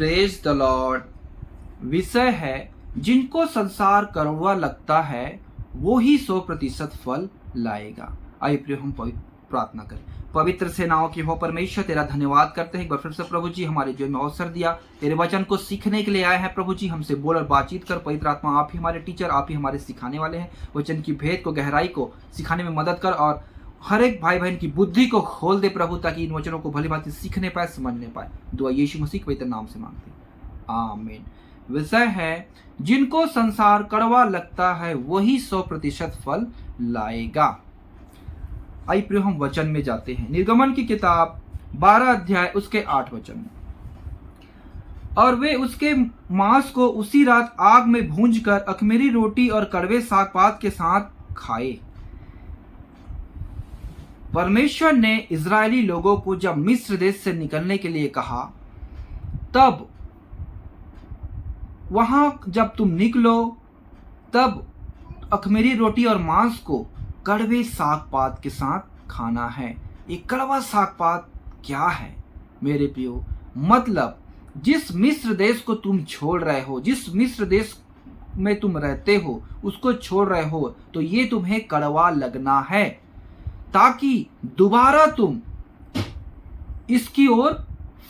Praise the Lord. विषय है जिनको संसार कड़वा लगता है वो ही 100% फल लाएगा। आइए प्रिय हम प्रार्थना करें। पवित्र सेनाओं की हो परमेश्वर, तेरा धन्यवाद करते हैं एक बार फिर से प्रभु जी, हमारे जीवन में अवसर दिया, तेरे वचन को सीखने के लिए आए हैं प्रभु जी। हमसे बोल और बातचीत कर पवित्र आत्मा, आप ही हमारे टीचर, आप ही हमारे सिखाने वाले हैं। वचन की भेद को, गहराई को सिखाने में मदद कर और हर एक भाई बहन की बुद्धि को खोल दे प्रभु, ताकि इन वचनों को भली भांति सीखने पाए, समझने पाए। दुआ यीशु मसीह के पवित्र नाम से मांगते हैं, आमीन। विषय है जिनको संसार कड़वा लगता है वही 100% फल लाएगा। आइए प्रिय हम वचन में जाते हैं। निर्गमन की किताब 12 अध्याय उसके 8 वचन। और वे उसके मांस को उसी रात आग में भूंजकर अख़मीरी रोटी और कड़वे साग पात के साथ खाए। परमेश्वर ने इजरायली लोगों को जब मिस्र देश से निकलने के लिए कहा, तब वहां जब तुम निकलो तब अख़मीरी रोटी और मांस को कड़वे साग पात के साथ खाना है। ये कड़वा साग पात क्या है मेरे प्रियो? मतलब जिस मिस्र देश को तुम छोड़ रहे हो, जिस मिस्र देश में तुम रहते हो उसको छोड़ रहे हो, तो ये तुम्हें कड़वा लगना है, ताकि दोबारा तुम इसकी ओर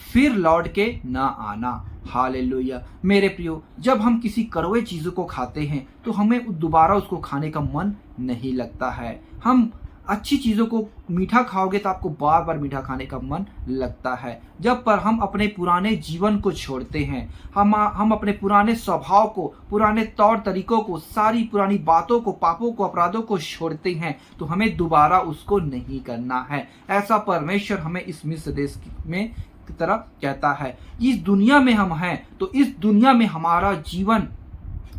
फिर लौट के ना आना। हालेलुया मेरे प्रियो, जब हम किसी कड़वे चीज़ों को खाते हैं तो हमें दोबारा उसको खाने का मन नहीं लगता है। हम अच्छी चीज़ों को, मीठा खाओगे तो आपको बार बार मीठा खाने का मन लगता है। जब पर हम अपने पुराने जीवन को छोड़ते हैं, हम अपने पुराने स्वभाव को, पुराने तौर तरीकों को, सारी पुरानी बातों को, पापों को, अपराधों को छोड़ते हैं, तो हमें दोबारा उसको नहीं करना है। ऐसा परमेश्वर हमें इस मिस्र देश में की तरह कहता है। इस दुनिया में हम हैं तो इस दुनिया में हमारा जीवन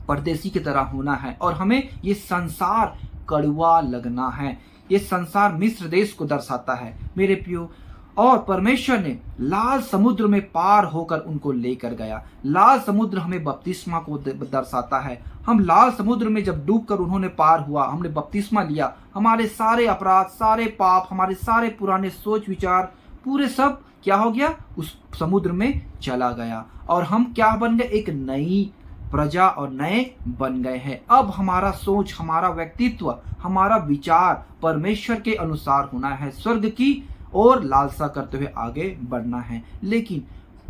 परदेसी की तरह होना है और हमें ये संसार कड़वा लगना है। ये संसार मिस्र देश को दर्शाता है मेरे प्रियो। और परमेश्वर ने लाल समुद्र में पार होकर उनको लेकर गया। लाल समुद्र हमें बपतिस्मा को दर्शाता है। हम लाल समुद्र में जब डूबकर उन्होंने पार हुआ, हमने बपतिस्मा लिया, हमारे सारे अपराध, सारे पाप, हमारे सारे पुराने सोच विचार, पूरे सब क्या हो गया? उस समुद्र में चला गया और हम क्या बन गए? एक नई प्रजा और नए बन गए हैं। अब हमारा सोच, हमारा व्यक्तित्व, हमारा विचार परमेश्वर के अनुसार होना है, स्वर्ग की ओर लालसा करते हुए आगे बढ़ना है। लेकिन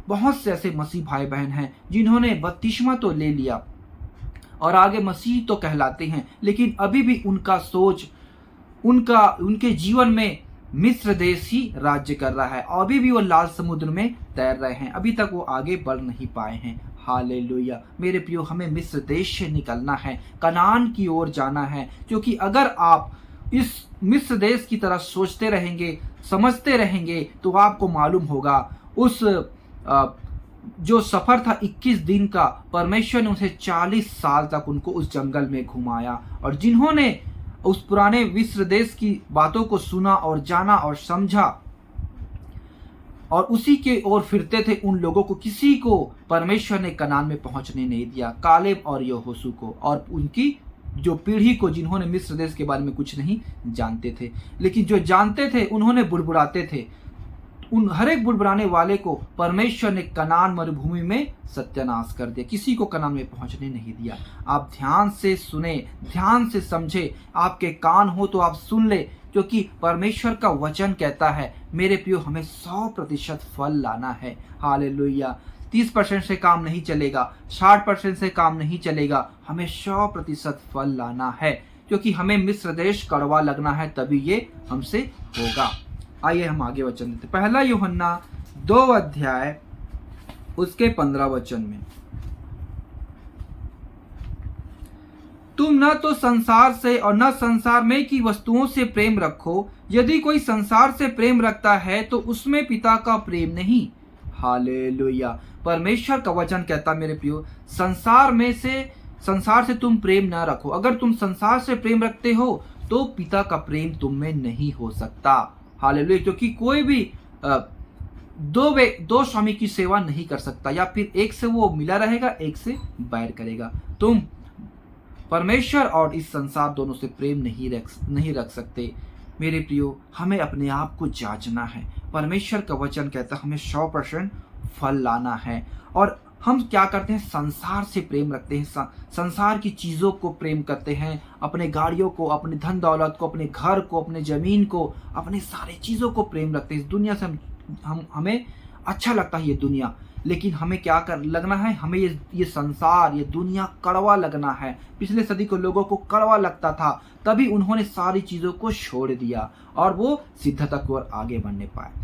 बहुत से ऐसे मसीह भाई बहन हैं जिन्होंने बपतिस्मा तो ले लिया और आगे मसीह तो कहलाते हैं, लेकिन अभी भी उनका सोच, उनके जीवन में मिस्र देश ही राज्य कर रहा है और अभी भी वो लाल समुद्र में तैर रहे हैं। अभी तक वो आगे बढ़ नहीं पाए हैं। हालेलुया मेरे प्रियो, हमें मिस्र देश से निकलना है, कनान की ओर जाना है। क्योंकि अगर आप इस मिस्र देश की तरह सोचते रहेंगे, समझते रहेंगे, तो आपको मालूम होगा उस जो सफर था 21 दिन का, परमेश्वर ने उसे 40 साल तक उनको उस जंगल में घुमाया। और जिन्होंने उस पुराने मिस्र देश की बातों को सुना और जाना और समझा और उसी के ओर फिरते थे, उन लोगों को किसी को परमेश्वर ने कनान में पहुंचने नहीं दिया। कालेब और यहोशू को और उनकी जो पीढ़ी को, जिन्होंने मिस्र देश के बारे में कुछ नहीं जानते थे, लेकिन जो जानते थे उन्होंने बुड़बुड़ाते थे। उन हर एक बुड़बुड़ाने वाले को परमेश्वर ने कनान मरुभूमि में सत्यानाश कर दिया, किसी को कनान में पहुंचने नहीं दिया। आप ध्यान से सुने, ध्यान से समझे, आपके कान हो तो आप सुन ले, क्योंकि परमेश्वर का वचन कहता है मेरे प्रियो, हमें 100% फल लाना है। हालेलुया 30% से काम नहीं चलेगा, 60% से काम नहीं चलेगा, हमें 100% फल लाना है, क्योंकि हमें मिस्र देश कड़वा लगना है, तभी ये हमसे होगा। आइए हम आगे वचन देते। पहला यूहन्ना 2 अध्याय उसके 15 वचन में, तुम न तो संसार से और न संसार में की वस्तुओं से प्रेम रखो। यदि कोई संसार से प्रेम रखता है तो उसमें पिता का प्रेम नहीं। हालेलुया परमेश्वर का वचन कहता मेरे प्रियो, संसार से तुम प्रेम ना रखो। अगर तुम संसार से प्रेम रखते हो तो पिता का प्रेम तुम में नहीं हो सकता। हालेलुया, क्योंकि कोई भी दो स्वामी की सेवा नहीं कर सकता, या फिर एक से वो मिला रहेगा, एक से बैर करेगा। तुम परमेश्वर और इस संसार दोनों से प्रेम नहीं रख सकते। मेरे प्रियो, हमें अपने आप को जांचना है। परमेश्वर का वचन कहता है हमें 100% फल लाना है। और हम क्या करते हैं, संसार से प्रेम रखते हैं, संसार की चीज़ों को प्रेम करते हैं, अपने गाड़ियों को, अपने धन दौलत को, अपने घर को, अपने ज़मीन को, अपने सारे चीज़ों को प्रेम रखते हैं। इस दुनिया से हमें अच्छा लगता है ये दुनिया, लेकिन हमें क्या कर लगना है, हमें ये संसार, ये दुनिया कड़वा लगना है। पिछले सदी के लोगों को कड़वा लगता था, तभी उन्होंने सारी चीज़ों को छोड़ दिया और वो सिद्धता की ओर आगे बढ़ने पाए।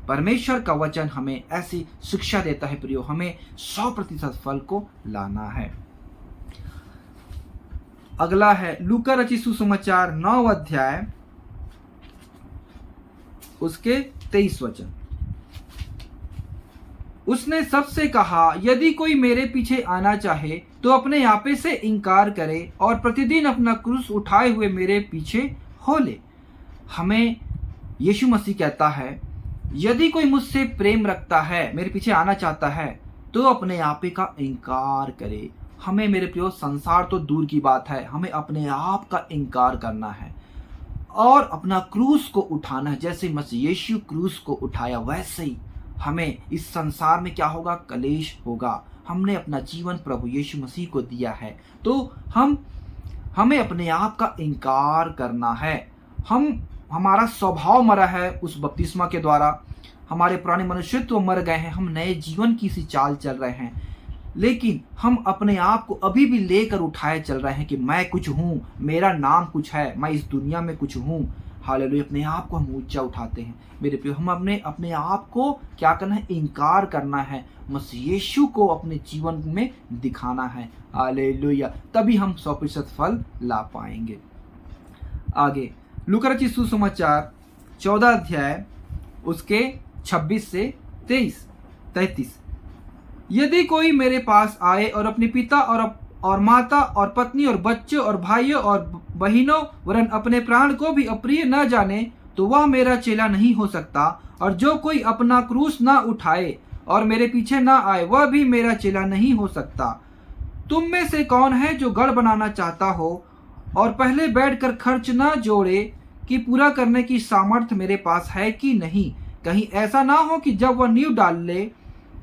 परमेश्वर का वचन हमें ऐसी शिक्षा देता है प्रियो, हमें 100% फल को लाना है। अगला है लूका रचित सुसमाचार 9 अध्याय उसके 23 वचन। उसने सबसे कहा, यदि कोई मेरे पीछे आना चाहे तो अपने आपे से इनकार करे और प्रतिदिन अपना क्रूस उठाए हुए मेरे पीछे हो ले। हमें यीशु मसीह कहता है, यदि कोई मुझसे प्रेम रखता है, मेरे पीछे आना चाहता है, तो अपने आपे का इनकार करे। हमें मेरे प्रियो, संसार तो दूर की बात है, हमें अपने आप का इनकार करना है और अपना क्रूस को उठाना है। जैसे मसीह यीशु क्रूस को उठाया, वैसे ही हमें इस संसार में क्या होगा, कलेश होगा। हमने अपना जीवन प्रभु यीशु मसीह को दिया है, तो हमें अपने आप का इनकार करना है। हमारा स्वभाव मरा है उस बपतिस्मा के द्वारा, हमारे पुराने मनुष्यत्व मर गए हैं, हम नए जीवन की सी चाल चल रहे हैं, लेकिन हम अपने आप को अभी भी लेकर उठाए चल रहे हैं कि मैं कुछ हूँ, मेरा नाम कुछ है, मैं इस दुनिया में कुछ हूँ। हालेलुया, अपने आप को हम ऊंचा उठाते हैं। मेरे प्रिय, हम अपने आप को क्या करना है, इनकार करना है, मसीह यीशु को अपने जीवन में दिखाना है। हालेलुया, तभी हम 100% फल ला पाएंगे। आगे लूका रचित सुसमाचार 14 अध्याय उसके 26 से 33। यदि कोई मेरे पास आए और अपने पिता और माता और पत्नी और बच्चों और भाइयों और बहनों वरन अपने प्राण को भी अप्रिय न जाने, तो वह मेरा चेला नहीं हो सकता। और जो कोई अपना क्रूस न उठाए और मेरे पीछे न आए, वह भी मेरा चेला नहीं हो सकता। तुम में से कौन है जो गढ़ बनाना चाहता हो और पहले बैठकर खर्च न जोड़े कि पूरा करने की सामर्थ्य मेरे पास है कि नहीं? कहीं ऐसा ना हो कि जब वह नींव डाल ले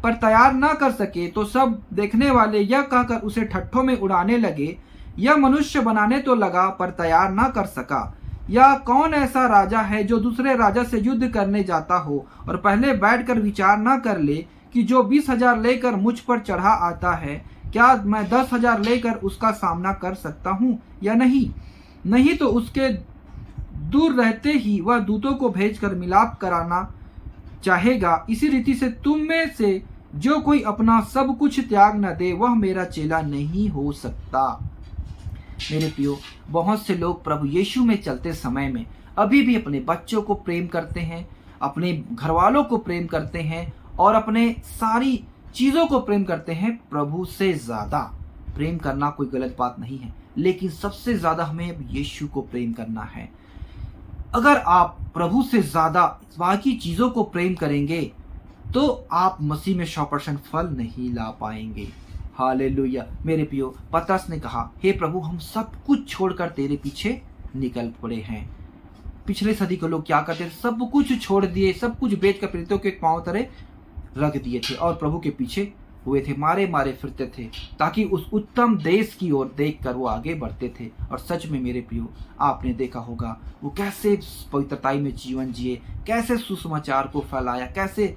पर तैयार ना कर सके, तो सब देखने वाले यह कहकर उसे ठट्ठों में उड़ाने लगे, यह मनुष्य बनाने तो लगा पर तैयार ना कर सका। या कौन ऐसा राजा है जो दूसरे राजा से युद्ध करने जाता हो और पहले बैठकर विचार ना कर ले कि जो 20,000 लेकर मुझ पर चढ़ा आता है, क्या मैं 10,000 लेकर उसका सामना कर सकता हूँ या नहीं? नहीं तो उसके दूर रहते ही वह दूतों को भेजकर मिलाप कराना चाहेगा। इसी रीति से तुम में से जो कोई अपना सब कुछ त्याग न दे, वह मेरा चेला नहीं हो सकता। मेरे प्रियो, बहुत से लोग प्रभु यीशु में चलते समय में अभी भी अपने बच्चों को प्रेम करते हैं, अपने घरवालों को प्रेम करते हैं और अपने सारी चीज़ों को प्रेम करते हैं। प्रभु से ज़्यादा प्रेम करना कोई गलत बात नहीं है, लेकिन सबसे ज़्यादा हमें यीशु को प्रेम करना है। अगर आप प्रभु से ज़्यादा बाकी चीज़ों को प्रेम करेंगे तो आप मसीह में 100% फल नहीं ला पाएंगे। हालेलुया। मेरे प्रियो, पतरस ने कहा, हे प्रभु, हम सब कुछ छोड़कर तेरे पीछे निकल पड़े हैं। पिछले सदी के लोग क्या करते थे, सब कुछ छोड़ दिए, सब कुछ बेचकर प्रेरितों के पांव तले रख दिए थे और प्रभु के पीछे हुए थे, मारे मारे फिरते थे, ताकि उस उत्तम देश की ओर देखकर वो आगे बढ़ते थे। और सच में मेरे प्रियो, आपने देखा होगा वो कैसे पवित्रताई में जीवन जिए, कैसे सुसमाचार को फैलाया, कैसे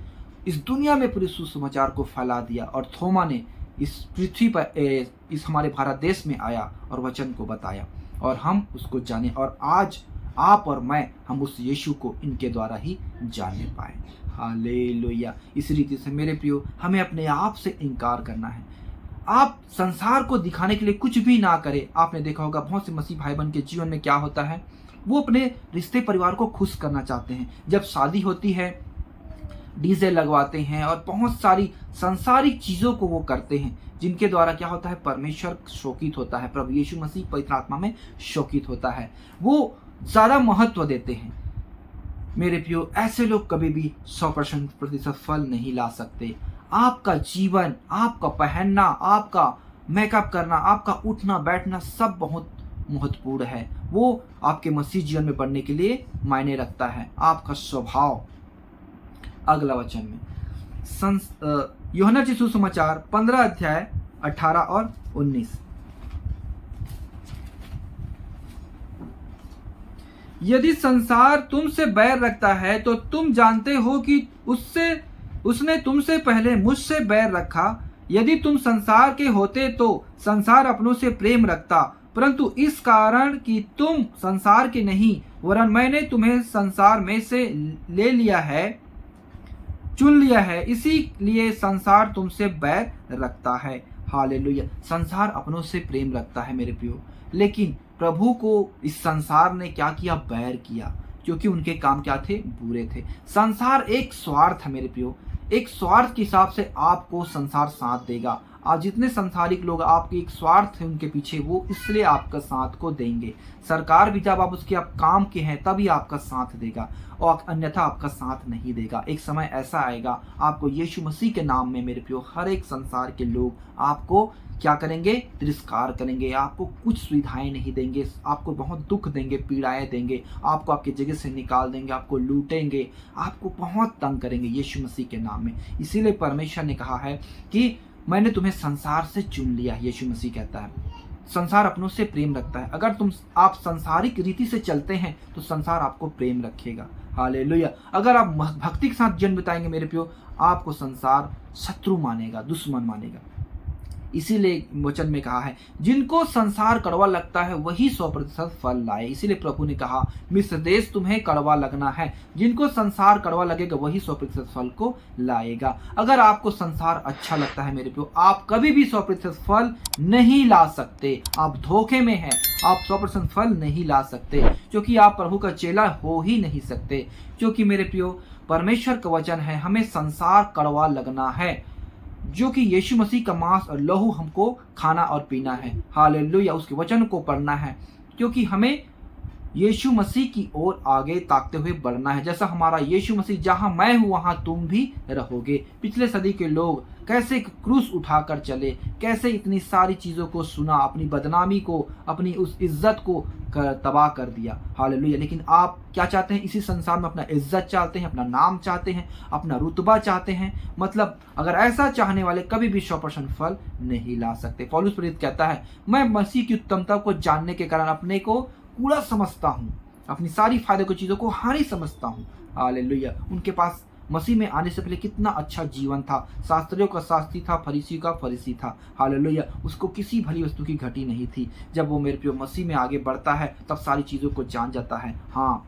इस दुनिया में पूरे सुसमाचार को फैला दिया। और थोमा ने इस पृथ्वी पर, इस हमारे भारत देश में आया और वचन को बताया और हम उसको जाने, और आज आप और मैं, हम उस यीशु को इनके द्वारा ही जानने पाए। हालेलुया। इस रीति से मेरे प्रियो, हमें अपने आप से इनकार करना है। आप संसार को दिखाने के लिए कुछ भी ना करें। आपने देखा होगा बहुत से मसीह भाई बहन के जीवन में क्या होता है, वो अपने रिश्ते परिवार को खुश करना चाहते हैं। जब शादी होती है, डीजे लगवाते हैं और बहुत सारी सांसारिक चीज़ों को वो करते हैं, जिनके द्वारा क्या होता है, परमेश्वर शोकित होता है, प्रभु यीशु मसीह पवित्र आत्मा में शोकित होता है, वो ज़्यादा महत्व देते हैं। मेरे प्रियो, ऐसे लोग कभी भी 100% फल नहीं ला सकते। आपका जीवन, आपका पहनना, आपका मेकअप करना, आपका उठना बैठना सब बहुत महत्वपूर्ण है। वो आपके मसीह जीवन में बढ़ने के लिए मायने रखता है। आपका स्वभाव। अगला वचन में यूहन्ना रचित सुसमाचार 15 अध्याय 18 और 19। यदि संसार तुमसे बैर रखता है तो तुम जानते हो कि उसने तुमसे पहले मुझसे बैर रखा। यदि तुम संसार के होते तो संसार अपनों से प्रेम रखता, परंतु इस कारण कि तुम संसार के नहीं वरन मैंने तुम्हें संसार में से ले लिया है, चुन लिया है, इसीलिए संसार तुमसे बैर रखता है। हालेलुया। संसार अपनों से प्रेम रखता है मेरे प्रियो, लेकिन प्रभु को इस संसार ने क्या किया? बैर किया, क्योंकि उनके काम क्या थे? बुरे थे। संसार एक स्वार्थ है मेरे प्रियो, एक स्वार्थ के हिसाब से आपको संसार साथ देगा। आज जितने संसारिक लोग आपके एक स्वार्थ है उनके पीछे, वो इसलिए आपका साथ को देंगे। सरकार भी जब आप उसके आप काम के हैं तभी आपका साथ देगा, और अन्यथा आपका साथ नहीं देगा। एक समय ऐसा आएगा आपको यीशु मसीह के नाम में मेरे प्रियो हर एक संसार के लोग आपको क्या करेंगे? तिरस्कार करेंगे, आपको कुछ सुविधाएं नहीं देंगे, आपको बहुत दुख देंगे, पीड़ाएं देंगे, आपको आपकी जगह से निकाल देंगे, आपको लूटेंगे, आपको बहुत तंग करेंगे यीशु मसीह के नाम में। इसीलिए परमेश्वर ने कहा है कि मैंने तुम्हें संसार से चुन लिया। यीशु मसीह कहता है संसार अपनों से प्रेम रखता है। अगर आप संसारिक रीति से चलते हैं तो संसार आपको प्रेम रखेगा। हालेलुया। अगर आप भक्ति के साथ जीवन बिताएंगे मेरे प्रियो, आपको संसार शत्रु मानेगा, दुश्मन मानेगा। इसीलिए वचन में कहा है जिनको संसार कड़वा लगता है वही 100% फल लाए। इसीलिए प्रभु ने कहा मिस्र देश तुम्हें कड़वा लगना है, जिनको संसार कड़वा लगेगा वही 100% फल को लाएगा। अगर आपको संसार अच्छा लगता है मेरे प्रियो, आप कभी भी 100% फल नहीं ला सकते, आप धोखे में हैं, आप 100% फल नहीं ला सकते, क्योंकि आप प्रभु का चेला हो ही नहीं सकते। क्योंकि मेरे प्रियो परमेश्वर का वचन है हमें संसार कड़वा लगना है, जो कि यीशु मसीह का मांस और लहू हमको खाना और पीना है। हालेलुया। उसके वचन को पढ़ना है, क्योंकि हमें यीशु मसीह की ओर आगे ताकते हुए बढ़ना है। जैसा हमारा यीशु मसीह जहां मैं हूं वहां तुम भी रहोगे। पिछले सदी के लोग कैसे क्रूस उठाकर चले, कैसे इतनी सारी चीजों को सुना, अपनी बदनामी को, अपनी उस इज्जत को तबाह कर दिया। हालेलुया। लेकिन आप क्या चाहते हैं? इसी संसार में अपना इज्जत चाहते हैं, अपना नाम चाहते हैं, अपना रुतबा चाहते हैं। मतलब अगर ऐसा चाहने वाले कभी भी 100% फल नहीं ला सकते। पौलुस प्रेरित कहता है मैं मसीह की उत्तमता को जानने के कारण अपने को कूड़ा समझता हूँ, अपनी सारी फायदे की चीजों को हानि समझता हूँ। हालेलुया। उनके पास मसीह में आने से पहले कितना अच्छा जीवन था, शास्त्रियों का शास्त्री था, फरीसी का फरीसी था। हालेलुया। उसको किसी भली वस्तु की घटी नहीं थी। जब वो मेरे प्रिय मसीह में आगे बढ़ता है तब सारी चीजों को जान जाता है। हाँ,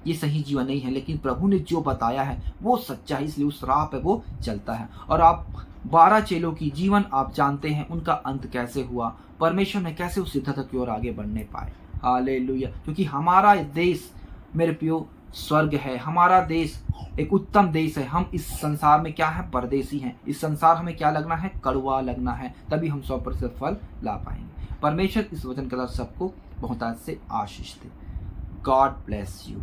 ये सही जीवन नहीं है, लेकिन प्रभु ने जो बताया है वो सच्चा है, इसलिए उस राह पे वो चलता है। और आप 12 चेलों की जीवन आप जानते हैं, उनका अंत कैसे हुआ, परमेश्वर ने कैसे उस सिद्धता की ओर आगे बढ़ने पाए। हालेलुया। क्योंकि हमारा देश मेरे प्रियो स्वर्ग है, हमारा देश एक उत्तम देश है। हम इस संसार में क्या है? परदेसी हैं। इस संसार हमें क्या लगना है? कड़वा लगना है, तभी हम 100% फल ला पाएंगे। परमेश्वर इस वचन के साथ सबको बहुत आज से आशीष दे। God bless you.